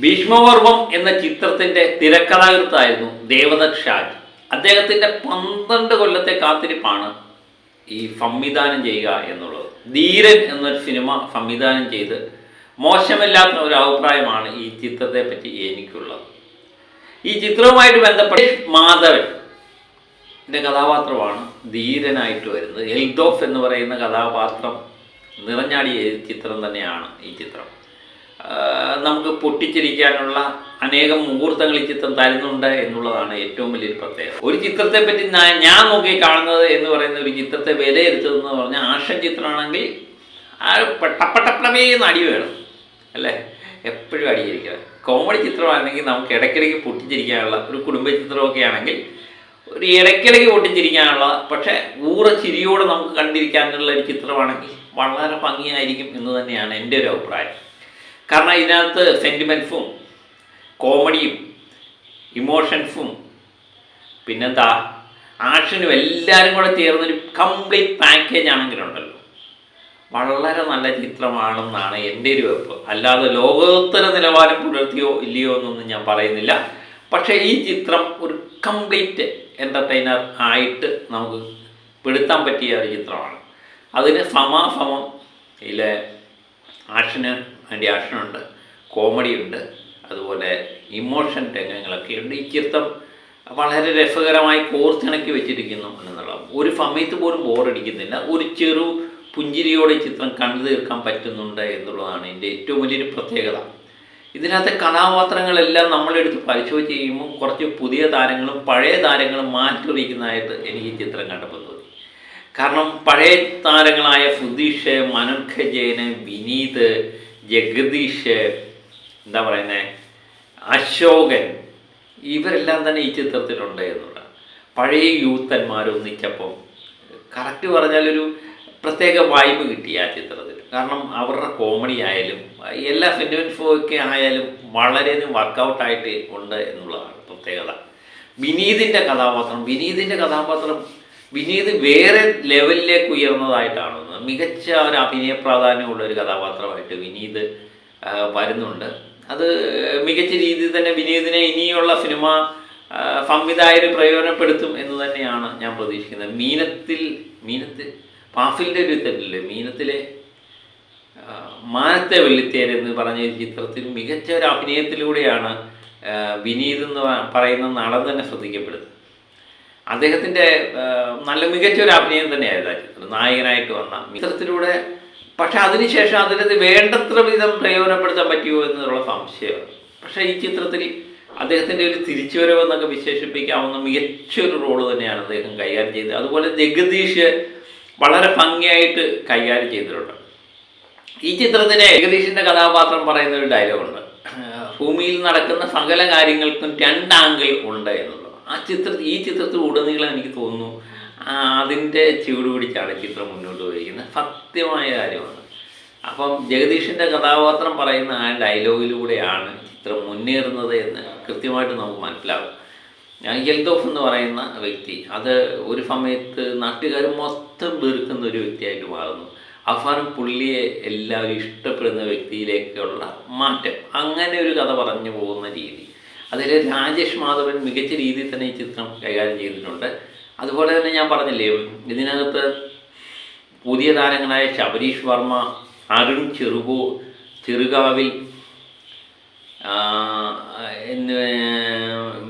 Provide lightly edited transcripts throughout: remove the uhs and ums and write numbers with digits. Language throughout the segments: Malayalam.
ഭീഷ്മപർവം എന്ന ചിത്രത്തിൻ്റെ തിരക്കഥാകൃത്തായിരുന്നു ദേവദത്ത് ഷാജി. അദ്ദേഹത്തിൻ്റെ 12 കൊല്ലത്തെ കാത്തിരിപ്പാണ് ഈ സംവിധാനം ചെയ്യുക എന്നുള്ളത്. ധീരൻ എന്നൊരു സിനിമ സംവിധാനം ചെയ്ത് മോശമില്ലാത്ത ഒരു അഭിപ്രായമാണ് ഈ ചിത്രത്തെ പറ്റി എനിക്കുള്ളത്. ഈ ചിത്രവുമായിട്ട് ബന്ധപ്പെട്ട് മാധവൻ്റെ കഥാപാത്രമാണ് ധീരനായിട്ട് വരുന്നത്. എൽദോഫ് എന്ന് പറയുന്ന കഥാപാത്രം നിറഞ്ഞാടിയ ചിത്രം തന്നെയാണ് ഈ ചിത്രം. നമുക്ക് പൊട്ടിച്ചിരിക്കാനുള്ള അനേകം മുഹൂർത്തങ്ങൾ ഈ ചിത്രം തരുന്നുണ്ട് എന്നുള്ളതാണ് ഏറ്റവും വലിയൊരു പ്രത്യേകത. ഒരു ചിത്രത്തെ പറ്റി ഞാൻ നോക്കി കാണുന്നത് എന്ന് പറയുന്ന ഒരു ചിത്രത്തെ വിലയിരുത്തുന്നതെന്ന് പറഞ്ഞാൽ ആക്ഷൻ ചിത്രമാണെങ്കിൽ ആ ടപ്പടപ്പടമേന്ന് അടി വേണം അല്ലേ, എപ്പോഴും അടിയിരിക്കണം. കോമഡി ചിത്രമാണെങ്കിൽ നമുക്ക് ഇടയ്ക്കിടയ്ക്ക് പൊട്ടിച്ചിരിക്കാനുള്ള, ഒരു കുടുംബ ചിത്രമൊക്കെ ആണെങ്കിൽ ഒരു ഇടയ്ക്കിടയ്ക്ക് പൊട്ടിച്ചിരിക്കാനുള്ള, പക്ഷേ ചിരിയോടെ നമുക്ക് കണ്ടിരിക്കാനുള്ള ഒരു ചിത്രമാണെങ്കിൽ വളരെ ഭംഗിയായിരിക്കും എന്ന് തന്നെയാണ് എൻ്റെ ഒരു അഭിപ്രായം. കാരണം ഇതിനകത്ത് സെൻറ്റിമെൻറ്റ്സും കോമഡിയും ഇമോഷൻസും പിന്നെന്താ ആക്ഷനും എല്ലാവരും കൂടെ ചേർന്നൊരു കംപ്ലീറ്റ് പാക്കേജ് ആണെങ്കിലുണ്ടല്ലോ വളരെ നല്ല ചിത്രമാണെന്നാണ് എൻ്റെ ഒരു വെപ്പ്. അല്ലാതെ ലോകോത്തര നിലവാരം പുലർത്തിയോ ഇല്ലയോ എന്നൊന്നും ഞാൻ പറയുന്നില്ല. പക്ഷേ ഈ ചിത്രം ഒരു കംപ്ലീറ്റ് എൻ്റർടൈനർ ആയിട്ട് നമുക്ക് പെടുത്താൻ പറ്റിയ ഒരു ചിത്രമാണ്. അതിന് സമാസമം ഇതിലെ ആക്ഷന് വേണ്ടി ആക്ഷനുണ്ട്, കോമഡിയുണ്ട്, അതുപോലെ ഇമോഷൻ രംഗങ്ങളൊക്കെ ഉണ്ട്. ഈ ചിത്രം വളരെ രസകരമായി കോർത്തിണക്കി വെച്ചിരിക്കുന്നു എന്നുള്ളത്. ഒരു സമയത്ത് പോലും ബോറടിക്കുന്നില്ല. ഒരു ചെറു പുഞ്ചിരിയോടെ ചിത്രം കണ്ടു തീർക്കാൻ പറ്റുന്നുണ്ട് എന്നുള്ളതാണ് എൻ്റെ ഏറ്റവും വലിയൊരു പ്രത്യേകത. ഇതിനകത്തെ കഥാപാത്രങ്ങളെല്ലാം നമ്മളെടുത്ത് പരിശോധിച്ച് ചെയ്യുമ്പോൾ കുറച്ച് പുതിയ താരങ്ങളും പഴയ താരങ്ങളും മാറ്റിറിയിക്കുന്നതായിട്ട് എനിക്ക് ഈ ചിത്രം കണ്ടപ്പോൾ തോന്നി. കാരണം പഴയ താരങ്ങളായ സുധീഷ്, മനോജ് ജയന്, വിനീത്, ജഗദീഷ്, എന്താ പറയുന്നത്, അശോകൻ, ഇവരെല്ലാം തന്നെ ഈ ചിത്രത്തിലുണ്ട് എന്നുള്ളതാണ്. പഴയ യൂത്തന്മാരൊന്നിച്ചപ്പം കറക്റ്റ് പറഞ്ഞാലൊരു പ്രത്യേക വൈബ് കിട്ടി ആ ചിത്രത്തിൽ. കാരണം അവരുടെ കോമഡി ആയാലും എല്ലാ സെൻറ്റിമെൻറ്റ്സും ആയാലും വളരെയധികം വർക്കൗട്ടായിട്ട് ഉണ്ട് എന്നുള്ളതാണ് പ്രത്യേകത. വിനീതിൻ്റെ കഥാപാത്രം വിനീത് വേറെ ലെവലിലേക്ക് ഉയർന്നതായിട്ടാണ്. മികച്ച ഒരു അഭിനയ പ്രാധാന്യമുള്ള ഒരു കഥാപാത്രമായിട്ട് വിനീത് വരുന്നുണ്ട്. അത് മികച്ച രീതിയിൽ തന്നെ വിനീതിനെ ഇനിയുള്ള സിനിമ സംവിധായകർ പ്രയോജനപ്പെടുത്തും എന്ന് തന്നെയാണ് ഞാൻ പ്രതീക്ഷിക്കുന്നത്. മീനത്തിൽ പാഫിലിൻ്റെ ഒരു തെറ്റില്ലേ, മീനത്തിലെ മാനത്തെ വെള്ളിത്തേര് എന്ന് പറഞ്ഞ ചിത്രത്തിൽ മികച്ച ഒരു അഭിനയത്തിലൂടെയാണ് വിനീത് എന്ന് പറയുന്ന നടൻ തന്നെ ശ്രദ്ധിക്കപ്പെടുന്നത്. അദ്ദേഹത്തിൻ്റെ നല്ല മികച്ച ഒരു അഭിനയം തന്നെയായിരുന്നു ആ ചിത്രം, നായകനായിട്ട് വന്ന ചിത്രത്തിലൂടെ. പക്ഷെ അതിനുശേഷം അതിനകത്ത് വേണ്ടത്ര വിധം പ്രയോജനപ്പെടുത്താൻ പറ്റുമോ എന്നുള്ള സംശയമാണ്. പക്ഷേ ഈ ചിത്രത്തിൽ അദ്ദേഹത്തിൻ്റെ ഒരു തിരിച്ചുവരവെന്നൊക്കെ വിശേഷിപ്പിക്കാവുന്ന മികച്ചൊരു റോള് തന്നെയാണ് അദ്ദേഹം കൈകാര്യം ചെയ്തത്. അതുപോലെ ജഗദീഷ് വളരെ ഭംഗിയായിട്ട് കൈകാര്യം ചെയ്തിട്ടുണ്ട്. ഈ ചിത്രത്തിലെ ജഗദീഷിൻ്റെ കഥാപാത്രം പറയുന്ന ഒരു ഡയലോഗുണ്ട്, ഭൂമിയിൽ നടക്കുന്ന സകല കാര്യങ്ങൾക്കും 2 ആംഗിൾ ഉണ്ട് എന്നുള്ളത്. ഈ ചിത്രത്തിൽ ഉടനീളം എനിക്ക് തോന്നുന്നു അതിൻ്റെ ചുവട് പിടിച്ചാണ് ചിത്രം മുന്നോട്ട് പോയിരിക്കുന്നത്. സത്യമായ കാര്യമാണ്. അപ്പം ജഗദീഷിൻ്റെ കഥാപാത്രം പറയുന്ന ആ ഡയലോഗിലൂടെയാണ് ചിത്രം മുന്നേറുന്നത് എന്ന് കൃത്യമായിട്ട് നമുക്ക് മനസ്സിലാവും. എൽദോഫ് എന്ന് പറയുന്ന വ്യക്തി അത് ഒരു സമയത്ത് നാട്ടുകാർ മൊത്തം വെറുക്കുന്ന ഒരു വ്യക്തിയായിട്ട് മാറുന്നു. അവസാനം പുള്ളിയെ എല്ലാവരും ഇഷ്ടപ്പെടുന്ന വ്യക്തിയിലേക്കുള്ള മാറ്റം, അങ്ങനെ ഒരു കഥ പറഞ്ഞു പോകുന്ന രീതി, അതിൽ രാജേഷ് മാധവൻ മികച്ച രീതിയിൽ തന്നെ ഈ ചിത്രം കൈകാര്യം ചെയ്തിട്ടുണ്ട്. അതുപോലെ തന്നെ ഞാൻ പറഞ്ഞില്ലേ, ഇതിനകത്ത് പുതിയ താരങ്ങളായ ശബരീഷ് വർമ്മ, അരുൺ ചെറുകാവിൽ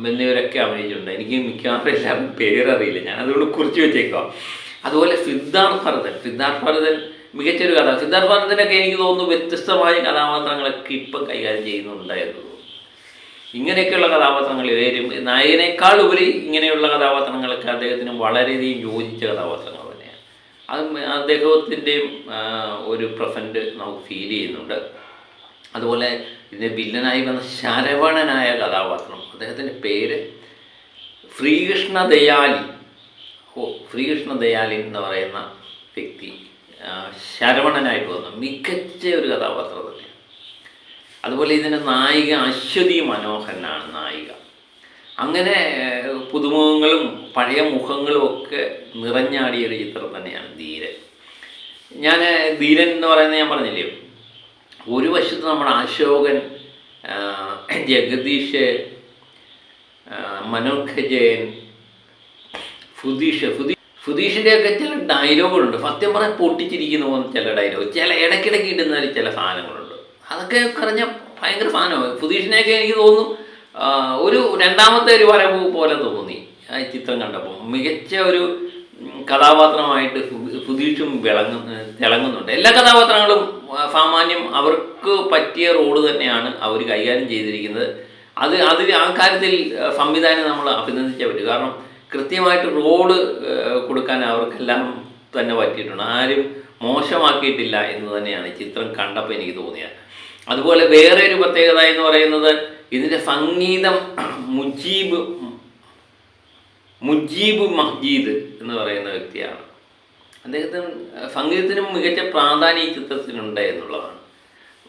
എന്നിവരൊക്കെ അഭിനയിച്ചിട്ടുണ്ട്. എനിക്ക് മിക്കവാറും എല്ലാവരും പേരറിയില്ല, ഞാൻ അതുകൊണ്ട് കുറിച്ച് വെച്ചേക്കാം. അതുപോലെ സിദ്ധാർത്ഥ് ഭരതൻ മികച്ചൊരു കഥ. സിദ്ധാർത്ഥ് ഭരതനൊക്കെ എനിക്ക് തോന്നുന്നു വ്യത്യസ്തമായ കഥാപാത്രങ്ങളൊക്കെ ഇപ്പം കൈകാര്യം ചെയ്യുന്നുണ്ടായിരുന്നു. ഇങ്ങനെയൊക്കെയുള്ള കഥാപാത്രങ്ങൾ വരും. നായകനേക്കാൾ ഉപരി ഇങ്ങനെയുള്ള കഥാപാത്രങ്ങളൊക്കെ അദ്ദേഹത്തിന് വളരെയധികം യോജിച്ച കഥാപാത്രങ്ങൾ തന്നെയാണ്. അത് അദ്ദേഹത്തിൻ്റെയും ഒരു പ്രസൻറ്റ് നമുക്ക് ഫീൽ ചെയ്യുന്നുണ്ട്. അതുപോലെ ഇതിൻ്റെ വില്ലനായി വന്ന ശരവണനായ കഥാപാത്രം, അദ്ദേഹത്തിൻ്റെ പേര് ശ്രീകൃഷ്ണ ദയാലി എന്ന് പറയുന്ന വ്യക്തി ശരവണനായിട്ട് വന്ന മികച്ച ഒരു കഥാപാത്രം തന്നെയാണ്. അതുപോലെ ഇതിൻ്റെ നായിക അശ്വതി മനോഹരനാണ് നായിക. അങ്ങനെ പുതുമുഖങ്ങളും പഴയ മുഖങ്ങളും ഒക്കെ നിറഞ്ഞാടിയ ഒരു ചിത്രം തന്നെയാണ് ധീരൻ. ധീരൻ എന്ന് പറയുന്നത് ഞാൻ പറഞ്ഞില്ലേ, ഒരു വശത്ത് നമ്മുടെ അശോകൻ ജഗദീഷ്, മനോജ് ജയൻ, ഫുദീഷിൻ്റെയൊക്കെ ചില ഡയലോഗുകളുണ്ട്. സത്യം പറഞ്ഞാൽ പൊട്ടിച്ചിരിക്കുന്ന പോകുന്ന ചില ഡയലോഗ്, ചില ഇടയ്ക്കിടയ്ക്ക് ഇടുന്ന ചില സാധനങ്ങളുണ്ട്. അതൊക്കെ പറഞ്ഞാൽ ഭയങ്കര സാധനമാണ്. ഫുദീഷിനെയൊക്കെ എനിക്ക് തോന്നുന്നു ഒരു രണ്ടാമത്തെ ഒരു വരവ് പോലെ തോന്നി ആ ചിത്രം കണ്ടപ്പോൾ. മികച്ച ഒരു കഥാപാത്രമായിട്ട് ഫുദീഷും തിളങ്ങുന്നുണ്ട്. എല്ലാ കഥാപാത്രങ്ങളും സാമാന്യം അവർക്ക് പറ്റിയ റോള് തന്നെയാണ് അവർ കൈകാര്യം ചെയ്തിരിക്കുന്നത്. ആ കാര്യത്തിൽ സംവിധാനം നമ്മൾ അഭിനന്ദിച്ചേ പറ്റും. കാരണം കൃത്യമായിട്ട് റോള് കൊടുക്കാൻ അവർക്കെല്ലാം തന്നെ പറ്റിയിട്ടുണ്ട്. ആരും മോശമാക്കിയിട്ടില്ല എന്ന് തന്നെയാണ് ചിത്രം കണ്ടപ്പോൾ എനിക്ക് തോന്നിയത്. അതുപോലെ വേറെ ഒരു പ്രത്യേകത എന്ന് പറയുന്നത് ഇതിൻ്റെ സംഗീതം മുജീബ് മഹ്ജീദ് എന്ന് പറയുന്ന വ്യക്തിയാണ്. അദ്ദേഹത്തിന് സംഗീതത്തിനും മികച്ച പ്രാധാന്യം ഈ ചിത്രത്തിനുണ്ട് എന്നുള്ളതാണ്.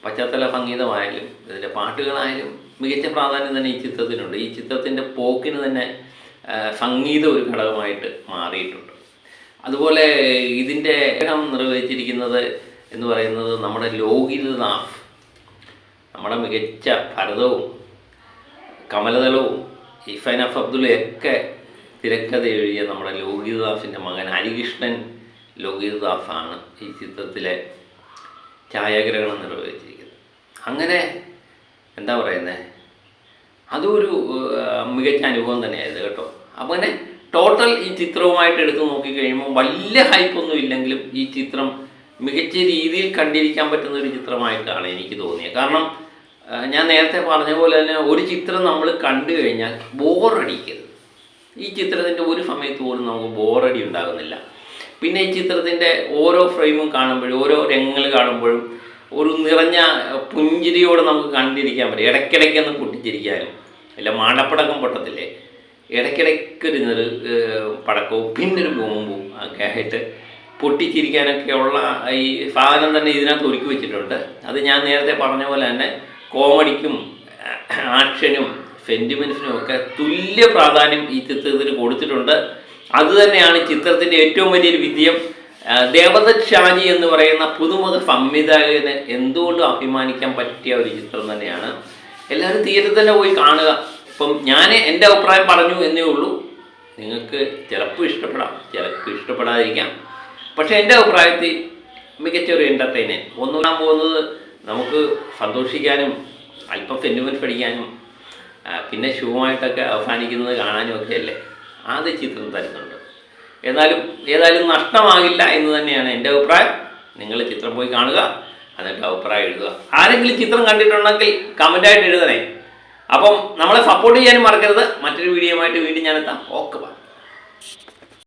പശ്ചാത്തല സംഗീതമായാലും ഇതിൻ്റെ പാട്ടുകളായാലും മികച്ച പ്രാധാന്യം തന്നെ ഈ ചിത്രത്തിനുണ്ട്. ഈ ചിത്രത്തിൻ്റെ പോക്കിന് തന്നെ സംഗീതം ഒരു ഘടകമായിട്ട് മാറിയിട്ടുണ്ട്. അതുപോലെ ഇതിൻ്റെ നിർവഹിച്ചിരിക്കുന്നത് എന്ന് പറയുന്നത് നമ്മുടെ ലോകിത് ദാസ്, നമ്മുടെ മികച്ച ഭരതവും കമലദളവും ഇഫൈൻ എഫ് അബ്ദുള്ളയൊക്കെ തിരക്കഥ എഴുതിയ നമ്മുടെ ലോകിതദാസിൻ്റെ മകൻ ഹരികൃഷ്ണൻ ലോകിതദാസാണ് ഈ ചിത്രത്തിലെ ഛായാഗ്രഹണം നിർവഹിച്ചിരിക്കുന്നത്. അങ്ങനെ എന്താ പറയുന്നത്, അതൊരു മികച്ച അനുഭവം തന്നെയായിരുന്നു കേട്ടോ. അങ്ങനെ ടോട്ടൽ ഈ ചിത്രവുമായിട്ട് എടുത്ത് നോക്കിക്കഴിയുമ്പോൾ വലിയ ഹൈപ്പൊന്നും ഇല്ലെങ്കിലും ഈ ചിത്രം മികച്ച രീതിയിൽ കണ്ടിരിക്കാൻ പറ്റുന്ന ഒരു ചിത്രമായിട്ടാണ് എനിക്ക് തോന്നിയത്. കാരണം ഞാൻ നേരത്തെ പറഞ്ഞ പോലെ തന്നെ ഒരു ചിത്രം നമ്മൾ കണ്ടു കഴിഞ്ഞാൽ ബോറടിക്കരുത്. ഈ ചിത്രത്തിൻ്റെ ഒരു സമയത്ത് പോലും നമുക്ക് ബോറടി ഉണ്ടാകുന്നില്ല. പിന്നെ ഈ ചിത്രത്തിൻ്റെ ഓരോ ഫ്രെയിമും കാണുമ്പോഴും ഓരോ രംഗങ്ങൾ കാണുമ്പോഴും ഒരു നിറഞ്ഞ പുഞ്ചിരിയോടെ നമുക്ക് കണ്ടിരിക്കാൻ പറ്റും. ഇടയ്ക്കിടയ്ക്കൊന്ന് പൊട്ടിച്ചിരിക്കാനും, അല്ല മാടപ്പടക്കം പൊട്ടത്തില്ലേ, ഇടയ്ക്കിടയ്ക്കൊരു പടക്കവും പിന്നൊരു ബോംബും ഒക്കെ ആയിട്ട് പൊട്ടിച്ചിരിക്കാനൊക്കെയുള്ള ഈ സാധനം തന്നെ ഇതിനകത്ത് ഒരുക്കി വെച്ചിട്ടുണ്ട്. അത് ഞാൻ നേരത്തെ പറഞ്ഞ പോലെ തന്നെ കോമഡിക്കും ആക്ഷനും സെൻറ്റിമെൻസിനും ഒക്കെ തുല്യ പ്രാധാന്യം ഈ ചിത്രത്തിന് കൊടുത്തിട്ടുണ്ട്. അതുതന്നെയാണ് ചിത്രത്തിൻ്റെ ഏറ്റവും വലിയൊരു വിജയം. ദേവദത്ത് ഷാജി എന്ന് പറയുന്ന പുതുമുഖ സംവിധായകന് എന്തുകൊണ്ടും അഭിമാനിക്കാൻ പറ്റിയ ഒരു ചിത്രം തന്നെയാണ്. എല്ലാവരും തിയേറ്ററിൽ തന്നെ പോയി കാണുക. ഇപ്പം ഞാൻ എൻ്റെ അഭിപ്രായം പറഞ്ഞു എന്നേ ഉള്ളൂ. നിങ്ങൾക്ക് ചിലപ്പോൾ ഇഷ്ടപ്പെടാം, ചിലപ്പോൾ ഇഷ്ടപ്പെടാതിരിക്കാം. പക്ഷേ എൻ്റെ അഭിപ്രായത്തിൽ മികച്ച ഒരു എൻ്റർടൈൻമെൻറ്റ് ഒന്നുകൂടാൻ പോകുന്നത് നമുക്ക് സന്തോഷിക്കാനും അല്പം സെൻറ്റിമെൻറ്റ് പഠിക്കാനും പിന്നെ ഷൂമായിട്ടൊക്കെ അവസാനിക്കുന്നത് കാണാനും ഒക്കെ അല്ലേ അത് ചിത്രം തരുന്നുണ്ട്. ഏതായാലും നഷ്ടമാകില്ല എന്ന് തന്നെയാണ് എൻ്റെ അഭിപ്രായം. നിങ്ങൾ ചിത്രം പോയി കാണുക, എന്നിട്ട് അഭിപ്രായം എഴുതുക. ആരെങ്കിലും ചിത്രം കണ്ടിട്ടുണ്ടെങ്കിൽ കമൻറ്റായിട്ട് എഴുതണേ. അപ്പം നമ്മളെ സപ്പോർട്ട് ചെയ്യാനും മറക്കരുത്. മറ്റൊരു വീഡിയോയുമായിട്ട് വീണ്ടും ഞാനെത്താം. Okay, by.